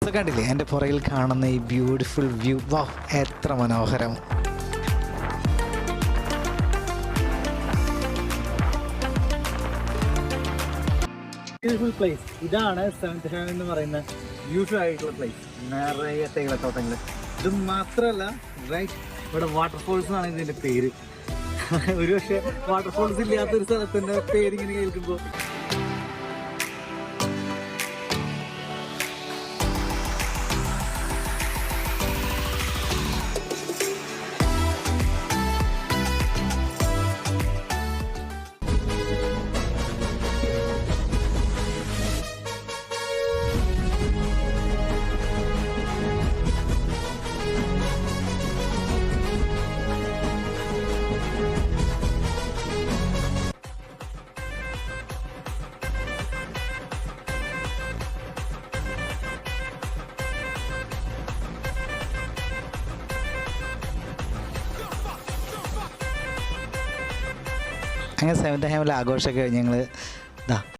So കണ്ടില്ലേ എൻ്റെ പുറകിൽ കാണുന്ന ഈ ബ്യൂട്ടിഫുൾ വ്യൂ, വാ എത്ര മനോഹരം. Beautiful place. ഇതാണ് സെവൻത് ഹെവൻ എന്ന് പറയുന്ന ബ്യൂട്ടിഫുൾ ആയിട്ടുള്ള പ്ലേസ്. നിറയെ തേയിലത്തോട്ടങ്ങൾ. ഇത് മാത്രമല്ല റൈറ്റ് ഇവിടെ വാട്ടർഫോൾസ് എന്നാണ് ഇതിന്റെ പേര്. ഒരു പക്ഷേ വാട്ടർഫോൾസ് ഇല്ലാത്തൊരു സ്ഥലത്തിന്റെ പേരിങ്ങനെ കേൾക്കുമ്പോൾ അങ്ങനെ സെവൻത് ഹെവനിലെ ആഘോഷമൊക്കെ കഴിഞ്ഞ് ഞങ്ങൾ